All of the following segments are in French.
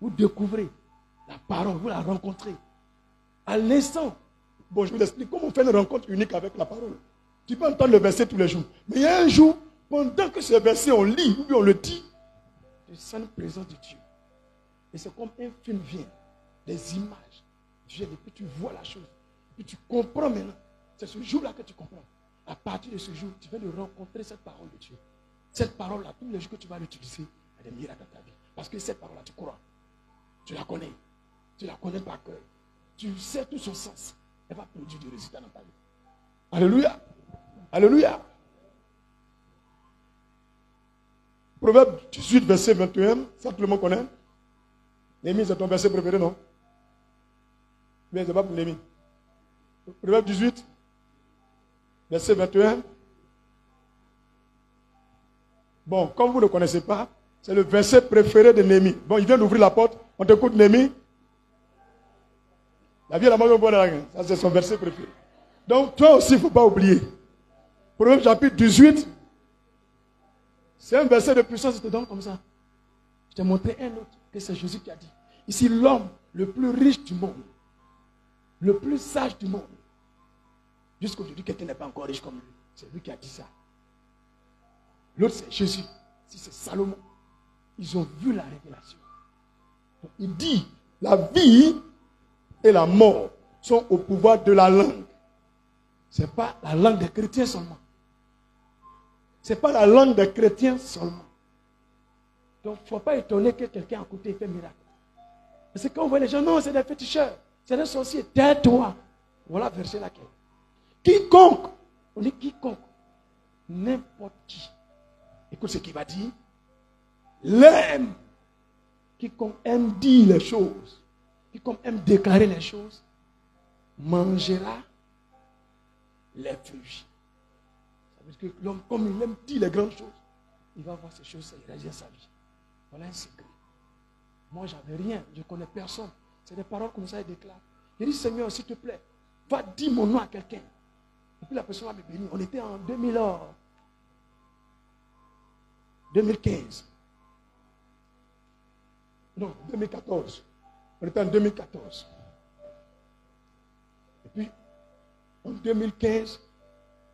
vous découvrez la parole, vous la rencontrez. À l'instant, bon, je vous explique comment on fait une rencontre unique avec la parole. Tu peux entendre le verset tous les jours. Mais il y a un jour, pendant que ce verset on lit ou bien on le dit, tu sens une présence de Dieu. Et c'est comme un film vient, des images viennent et puis tu vois la chose. Puis tu comprends maintenant. C'est ce jour-là que tu comprends. À partir de ce jour, tu vas de rencontrer cette parole de Dieu. Cette parole-là, tous les jours que tu vas l'utiliser, il y a des miracles dans ta vie. Parce que cette parole-là, tu crois. Tu la connais. Tu la connais par cœur. Tu sais tout son sens. Elle va produire du résultat dans ta vie. Alléluia. Alléluia. Proverbe 18, verset 21. Ça, tout le monde connaît. Némi, c'est ton verset préféré, non? Mais c'est pas pour Némi. Proverbe 18, verset 21. Bon, comme vous ne connaissez pas, c'est le verset préféré de Némi. Bon, il vient d'ouvrir la porte. On t'écoute, Némi. La vie est la mort, ça c'est son verset préféré. Donc, toi aussi, il ne faut pas oublier. Proverbe chapitre 18. C'est un verset de puissance, je te donne comme ça. Je t'ai montré un autre, que c'est Jésus qui a dit. Ici, l'homme le plus riche du monde, le plus sage du monde. Jusqu'aujourd'hui, quelqu'un n'est pas encore riche comme lui. C'est lui qui a dit ça. L'autre, c'est Jésus. Si c'est Salomon. Ils ont vu la révélation. Donc, il dit, la vie et la mort sont au pouvoir de la langue. Ce n'est pas la langue des chrétiens seulement. Ce n'est pas la langue des chrétiens seulement. Donc, il ne faut pas étonner que quelqu'un à côté fait miracle. Parce que quand on voit les gens, non, c'est des féticheurs, c'est des sorciers. Tais-toi. Voilà verset laquelle. Quiconque, on dit quiconque, n'importe qui. Écoute ce qu'il va dire. L'aime. Quiconque aime dire les choses, quiconque aime déclarer les choses, mangera les fruits. Ça veut dire que l'homme, comme il aime dire les grandes choses, il va voir ces choses, ça ira dans sa vie. Voilà un secret. Moi, j'avais rien, je ne connais personne. C'est des paroles comme ça, il déclare. Il dit, Seigneur, s'il te plaît, va dire mon nom à quelqu'un. Et puis la personne va me bénir. On était en 2015. Non, 2014. On était en 2014. Et puis, en 2015,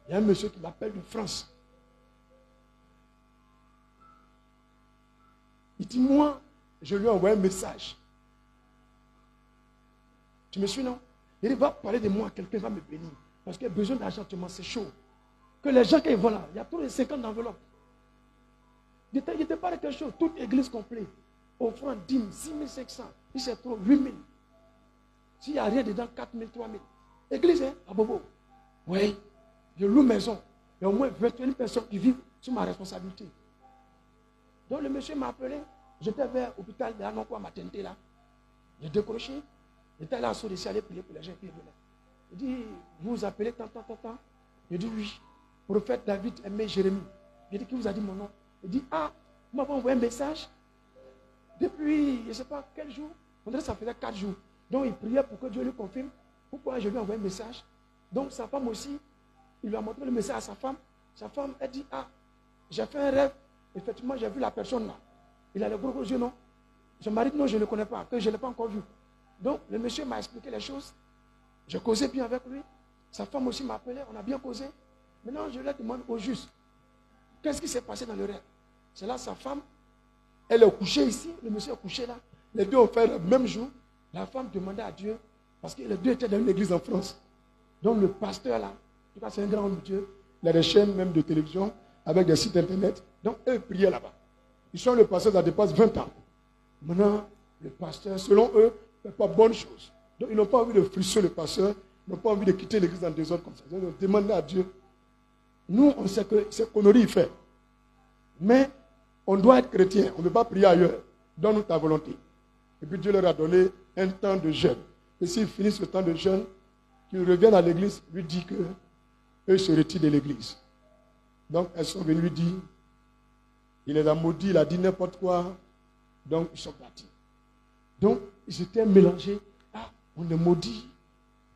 il y a un monsieur qui m'appelle de France. Il dit, moi, je lui ai envoyé un message. Tu me suis, non? Il dit, va parler de moi, quelqu'un va me bénir. Parce qu'il y a besoin d'argent, c'est chaud. Que les gens, quand ils vont là, il y a tous les 50 enveloppes. Il n'était pas quelque chose, toute église complète. Offrande, dîme, 6500. Si c'est trop, 8000. S'il n'y a rien dedans, 4000, 3000. Église, hein, à Bobo. Oui, je loue maison. Il y a au moins 21 personnes qui vivent sous ma responsabilité. Donc le monsieur m'a appelé. J'étais vers l'hôpital de Anokwa Matente là. J'ai décroché. J'étais là sur les aller prier pour les gens qui venaient. Il dit, vous appelez tant. Je dis oui. Prophète David aimé Jérémie. Je dis, qui vous a dit mon nom? Il dit, ah, vous m'avez envoyé un message. Depuis, je ne sais pas quel jour. On dirait que ça faisait 4 jours. Donc il priait pour que Dieu lui confirme. Pourquoi je lui ai envoyé un message? Donc sa femme aussi, il lui a montré le message à sa femme. Sa femme, elle dit, ah, j'ai fait un rêve. Effectivement, j'ai vu la personne là. Il a les gros yeux, non? Son mari, non, je ne le connais pas, que je ne l'ai pas encore vu. Donc, le monsieur m'a expliqué les choses. J'ai causé bien avec lui. Sa femme aussi m'a appelé, on a bien causé. Maintenant, je lui demande au juste, qu'est-ce qui s'est passé dans le rêve? C'est là sa femme, elle est couchée ici, le monsieur est couché là. Les deux ont fait le même jour. La femme demandait à Dieu, parce que les deux étaient dans une église en France. Donc, le pasteur là, en tout cas, c'est un grand homme de Dieu. Il a des chaînes même de télévision, avec des sites internet. Donc, eux priaient là-bas. Ils sont le pasteur, ça dépasse 20 ans. Maintenant, le pasteur, selon eux, ne fait pas bonne chose. Donc, ils n'ont pas envie de frustrer le pasteur. Ils n'ont pas envie de quitter l'église dans des ordres comme ça. Ils ont demandé à Dieu. Nous, on sait que c'est connerie, il fait. Mais, on doit être chrétien. On ne peut pas prier ailleurs. Donne-nous ta volonté. Et puis, Dieu leur a donné un temps de jeûne. Et s'ils finissent le temps de jeûne, qu'ils reviennent à l'église, lui dit que eux se retirent de l'église. Donc, elles sont venues lui dire, il les a maudits, il a dit n'importe quoi. Donc, ils sont partis. Donc, ils étaient mélangés. Ah, on est maudit,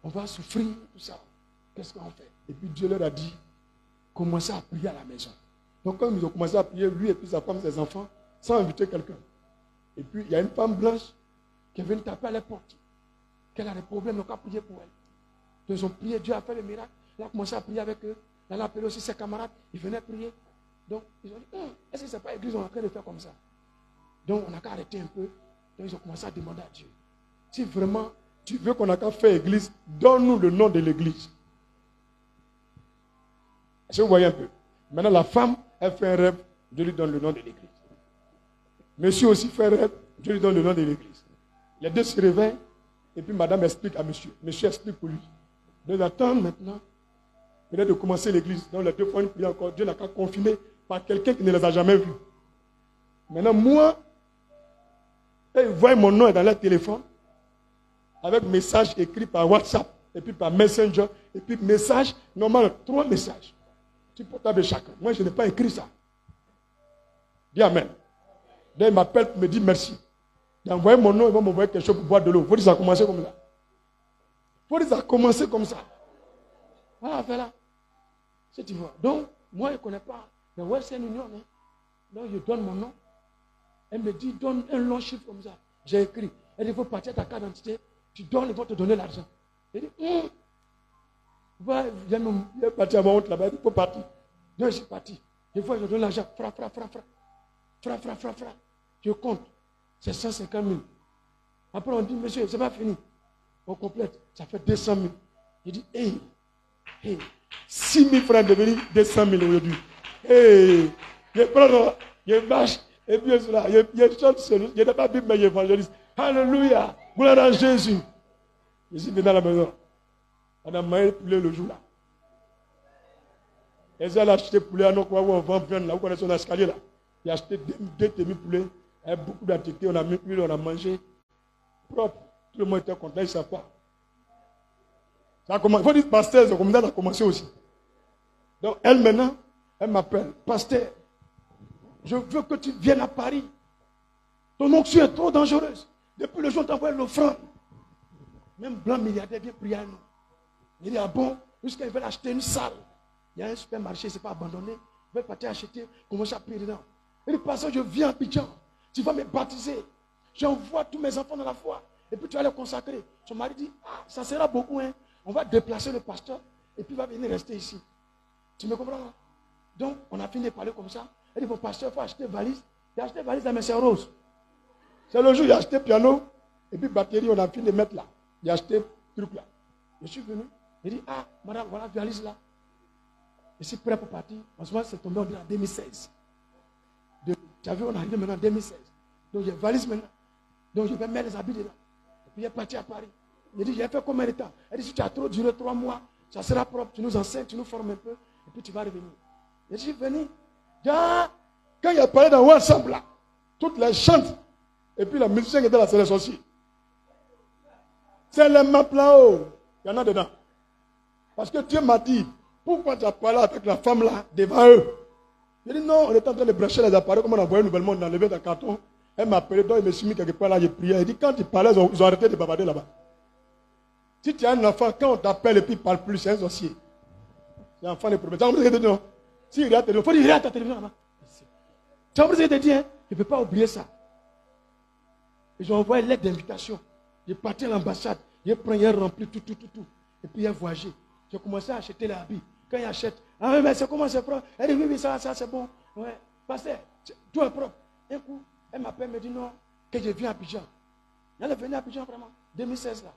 on va souffrir, tout ça. Qu'est-ce qu'on fait? Et puis Dieu leur a dit, commencez à prier à la maison. Donc, quand ils ont commencé à prier, lui et puis sa femme, ses enfants, sans inviter quelqu'un. Et puis, il y a une femme blanche qui est venue taper à la porte. Qu'elle a des problèmes, donc on a prié pour elle. Donc, ils ont prié, Dieu a fait le miracle. Elle a commencé à prier avec eux. Elle a appelé aussi ses camarades. Ils venaient prier. Donc, ils ont dit, est-ce que ce n'est pas l'église, on est en train de faire comme ça? Donc, on n'a qu'à arrêter un peu. Donc, ils ont commencé à demander à Dieu. Si vraiment tu veux qu'on n'a qu'à faire église, donne-nous le nom de l'église. Est-ce que vous voyez un peu? Maintenant, la femme, elle fait un rêve, Dieu lui donne le nom de l'église. Monsieur aussi fait un rêve, Dieu lui donne le nom de l'église. Les deux se réveillent, et puis madame explique à monsieur. Monsieur explique pour lui. Donc, attendre maintenant, peut-être de commencer l'église. Donc, les deux fois, une prière encore, Dieu n'a qu'à confirmer par quelqu'un qui ne les a jamais vus. Maintenant, moi, ils voient mon nom dans leur téléphone, avec message écrit par WhatsApp, et puis par Messenger, et puis message, normal, 3 messages. Sur portable de chacun. Moi, je n'ai pas écrit ça. Dis Amen. Donc, il m'appelle pour me dire merci. D'envoyer mon nom, il va m'envoyer quelque chose pour boire de l'eau. Il faut dire que ça a commencé comme ça. Il faut dire que ça a commencé comme ça. Voilà, fais là. C'est tu vois. Donc, moi, je ne connais pas. Mais ouais, c'est une union. Hein. Donc, je donne mon nom. Elle me dit, donne un long chiffre comme ça. J'ai écrit. Elle dit, il faut partir à ta carte d'identité. Tu donnes, ils vont te donner l'argent. Elle dit, il est parti à mon honte là-bas. Il faut partir. Donc, je suis parti. Des fois, je donne l'argent. Fra. Je compte. C'est 150 000. Après, on dit, monsieur, c'est pas fini. On complète. Ça fait 200 000. Je dis, hey, 6 000 francs devenus 200 000 aujourd'hui. Hey, je prends, je marche, et puis cela, je chante seul. Je n'ai pas Bible, mais j'évangélise. Alléluia. Gloire à Jésus. Je suis venu à la maison. On a mangé poulet le jour là. Et elle a acheté poulet à nos quoi, on vend viande là, vous connaissez l'escalier là. Il a acheté 2 demi-poulets, avec beaucoup d'antiquité, on a mis l'huile, on a mangé. Propre. Tout le monde était content, ils ne savent pas. Ça a commencé. Il faut dire, pasteur, c'est comme ça, ça a commencé aussi. Donc, elle maintenant, elle m'appelle, pasteur, je veux que tu viennes à Paris. Ton onction est trop dangereuse. Depuis le jour où tu envoies l'offrande, même blanc milliardaire vient prier à nous. Il dit, ah bon, jusqu'à ils veulent acheter une salle. Il y a un supermarché, ce n'est pas abandonné. Ils veulent partir acheter, commencer à prier dedans. Il dit, pasteur, je viens à Abidjan. Tu vas me baptiser. J'envoie tous mes enfants dans la foi. Et puis tu vas les consacrer. Son mari dit, ça sera beaucoup, hein. On va déplacer le pasteur et puis il va venir rester ici. Tu me comprends? Donc, on a fini de parler comme ça. Elle dit, bon pasteur, il faut acheter valise. Il a acheté valise à M. Rose. C'est le jour où il a acheté piano et puis batterie, on a fini de mettre là. Il a acheté truc là. Je suis venu. Il dit, madame, voilà la valise là. Je suis prêt pour partir. En ce moment, c'est tombé en 2016. Tu as vu, on arrive maintenant en 2016. Donc, j'ai valise maintenant. Donc, je vais mettre les habits dedans. Et puis, il est parti à Paris. Il dit, j'ai fait combien de temps? Elle dit, si tu as trop duré 3 mois, ça sera propre. Tu nous enseignes, tu nous formes un peu. Et puis, tu vas revenir. Je suis venu. Quand il a parlé dans WhatsApp là, toutes les chantes. Et puis, la musicien qui était là, c'est les sorciers. C'est les maps là-haut. Il y en a dedans. Parce que Dieu m'a dit, pourquoi tu as parlé avec la femme là, devant eux? Je dis non, on est en train de brancher les appareils, comme on a envoyé nouvellement, on a enlevé dans le carton. Elle m'a appelé, donc il me suis mis quelque part là, j'ai prié. Elle dit, quand tu parlais, ils ont arrêté de bavarder là-bas. Si tu as un enfant, quand on t'appelle et puis il ne parle plus, c'est un sorcier. C'est un enfant de problème. Tu as compris ce que je te dis, non? Si il regarde ta télévision, il faut dire, regarde ta télévision là-bas. Tu as compris ce que je te dis, hein? Je ne peux pas oublier ça. Ils ont envoyé une lettre d'invitation. J'ai parti à l'ambassade, j'ai pris, j'ai rempli tout. Et puis j'ai voyagé. J'ai commencé à acheter les habits. Quand il achète, mais c'est comment c'est propre? Elle dit, oui, ça c'est bon. Ouais. Pasteur, tout est propre. Un coup, elle m'appelle, me dit non, que je viens à Abidjan. Elle est venue à Abidjan vraiment, 2016 là.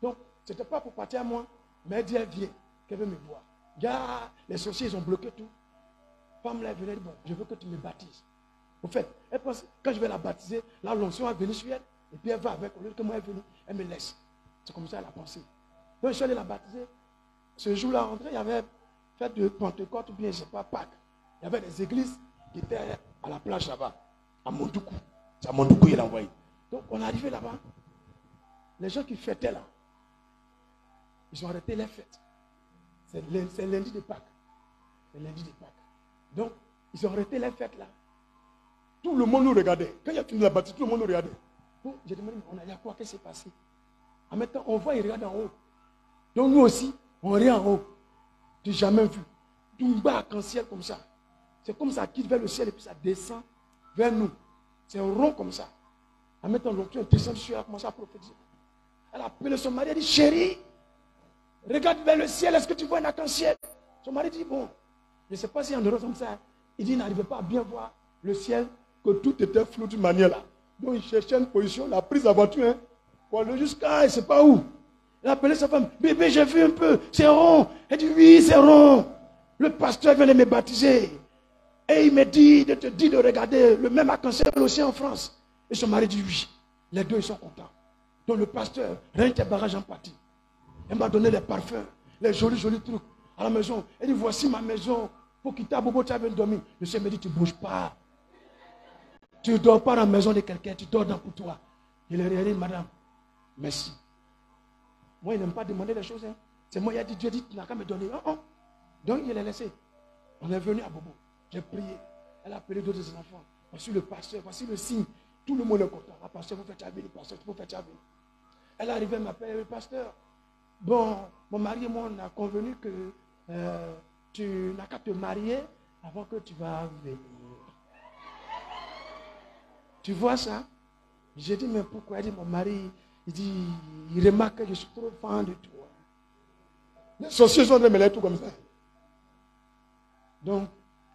Donc, ce n'était pas pour partir à moi, mais elle dit, elle vient, qu'elle veut me voir. Les sorciers, ils ont bloqué tout. Femme là, elle venait, bon, je veux que tu me baptises. Au fait, elle pense, quand je vais la baptiser, la l'onction va venir sur elle, et puis elle va avec, au lieu que moi elle vienne, elle me laisse. C'est comme ça elle a pensé. Donc, je suis allé la baptiser. Ce jour-là, rentré, il y avait fête de Pentecôte, ou bien, je ne sais pas, Pâques. Il y avait des églises qui étaient à la plage là-bas, à Mondoukou. C'est à Mondoukou qu'il a envoyé. Donc, on est arrivé là-bas. Les gens qui fêtaient là, ils ont arrêté les fêtes. C'est lundi de Pâques. C'est lundi de Pâques. Donc, ils ont arrêté les fêtes là. Tout le monde nous regardait. Quand il a fini la bâtisse, tout le monde nous regardait. Donc, j'ai demandé, on a dit à quoi? Qu'est-ce qui s'est passé? En même temps, on voit, ils regardent en haut. Donc, nous aussi, on regarde en haut. Tu n'as jamais vu. Tout bas arc-en-ciel comme ça. C'est comme ça quitte vers le ciel et puis ça descend vers nous. C'est rond comme ça. à mettre en l'onction, un descend dessus, elle a commencé à prophétiser. Elle a appelé son mari, elle dit, chérie, regarde vers le ciel, est-ce que tu vois un arc-en-ciel? Son mari dit, bon, je ne sais pas si en Europe comme ça. Il dit, il n'arrivait pas à bien voir le ciel, que tout était flou d'une manière là. Donc il cherchait une position, il a pris sa voiture, pour aller jusqu'à, il ne sait pas où. Il a appelé sa femme, bébé, j'ai vu un peu, c'est rond. Elle dit, oui, c'est rond. Le pasteur vient de me baptiser. Et il me dit de te dire de regarder le même arc-en-ciel aussi en France. Et son mari dit oui. Les deux, ils sont contents. Donc le pasteur, rien que barrage en partie. Elle m'a donné les parfums, les jolis, jolis trucs à la maison. Elle dit, voici ma maison. Pour quitter à Bobo, tu as dormir. Le Seigneur me dit, tu ne bouges pas. Tu ne dors pas dans la maison de quelqu'un, tu dors dans pour toi. Il a dit, madame, merci. Moi, il n'aime pas demander les choses. Hein. C'est moi, il a dit, Dieu dit, tu n'as qu'à me donner. Oh, oh. Donc, il l'a laissé. On est venu à Bobo. J'ai prié. Elle a appelé d'autres enfants. Voici le pasteur, voici le signe. Tout le monde est content. La pasteur, vous faites à venir, pasteur, vous faites à venir. Elle est arrivée, elle m'appelle, le pasteur. Bon, mon mari et moi, on a convenu que tu n'as qu'à te marier avant que tu vas venir. Tu vois ça? J'ai dit, mais pourquoi? Elle dit, mon mari, il remarque que je suis trop fan de toi. Les sorciers sont de me laisser tout comme ça. Donc,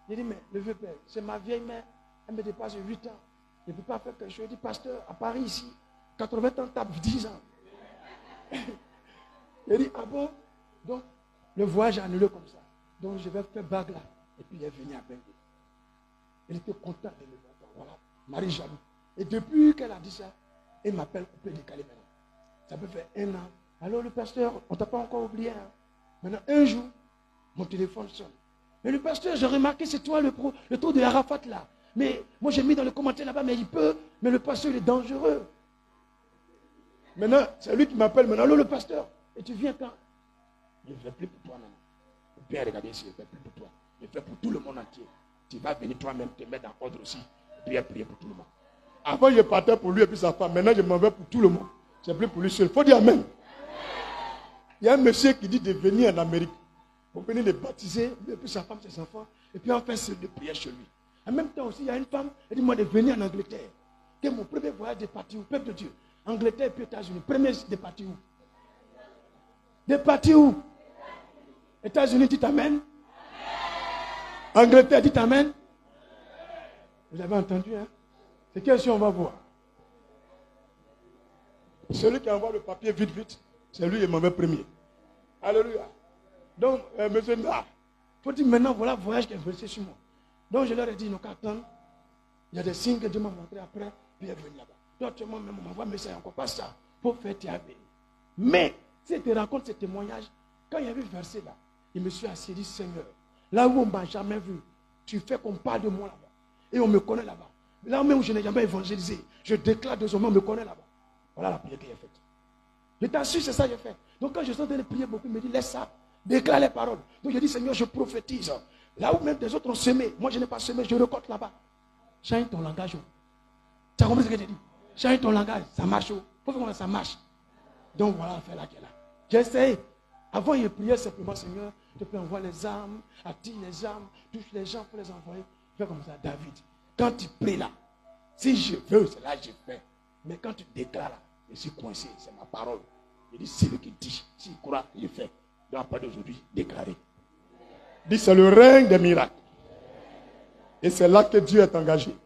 j'ai dit, mais le vieux père, c'est ma vieille mère, elle me dépasse 8 ans. Je ne peux pas faire quelque chose. Je dis, pasteur, à Paris ici, 80 ans, tape 10 ans. Il dit, ah bon? Donc, le voyage est annulé comme ça. Donc, je vais faire bague là. Et puis, il est venu à Bengue. Il était content de me voir. Voilà, Marie jaloux. Et depuis qu'elle a dit ça, elle m'appelle coupé décalé maintenant. Ça peut faire 1 an. Alors, le pasteur, on ne t'a pas encore oublié. Hein? Maintenant, un jour, mon téléphone sonne. Mais le pasteur, j'ai remarqué, c'est toi le trou de Arafat là. Mais moi, j'ai mis dans le commentaire là-bas, mais il peut. Mais le pasteur, il est dangereux. Maintenant, c'est lui qui m'appelle maintenant. Allô, le pasteur. Et tu viens quand? Je ne fais plus pour toi maintenant. Bien regarder ici, je ne fais plus pour toi. Je fais pour tout le monde entier. Tu vas venir toi-même te mettre en ordre aussi. Et puis prier pour tout le monde. Avant, je partais pour lui et puis sa femme. Maintenant, je m'en vais pour tout le monde. C'est plus pour lui seul. Il faut dire amen. Il y a un monsieur qui dit de venir en Amérique pour venir les baptiser, et puis sa femme, ses enfants, et puis enfin c'est de prier chez lui. En même temps aussi, il y a une femme, elle dit moi de venir en Angleterre. Que mon premier voyage de parti où? Peuple de Dieu. Angleterre et puis États-Unis. Premier de parti où? De parti où? États-Unis, dit amen. Angleterre, dit amen. Vous avez entendu, hein? C'est quelle question on va voir? Celui qui envoie le papier vite, vite, c'est lui qui est mauvais premier. Alléluia. Donc, monsieur Nda, il faut dire maintenant, voilà le voyage qui est versé sur moi. Donc, je leur ai dit, nous attendre. Il y a des signes que Dieu m'a montré après, puis il est venu là-bas. Donc, moi-même, on m'envoie un message encore pas ça, pour faire tes avis. Mais, si tu racontes ce témoignage, quand il y avait versé là, il me suis assis, dit, Seigneur, là où on ne m'a jamais vu, tu fais qu'on parle de moi là-bas. Et on me connaît là-bas. Là même où je n'ai jamais évangélisé, je déclare désormais, on me connaît là-bas. Voilà la prière qu'il a faite. Je t'assure, c'est ça que j'ai fait. Donc quand je suis en train de prier beaucoup, il me dit, laisse ça, déclare les paroles. Donc je dis, Seigneur, je prophétise. Là où même des autres ont semé, moi je n'ai pas semé, je récolte là-bas. Change ton langage. Tu as compris ce que je dis? Change ton langage, ça marche. Il faut que ça marche. Donc voilà l'affaire là qui est là. J'essaie. Avant, il priait simplement, Seigneur, tu peux envoyer les âmes, attire les âmes, touche les gens pour les envoyer. Fais comme ça, David. Quand tu pries là, si je veux, c'est là que je fais. Mais quand tu déclares là, je suis coincé, c'est ma parole. Je dis, c'est lui qui dit, s'il croit, il fait. Donc à partir d'aujourd'hui, déclarer. Dis, c'est le règne des miracles. Et c'est là que Dieu est engagé.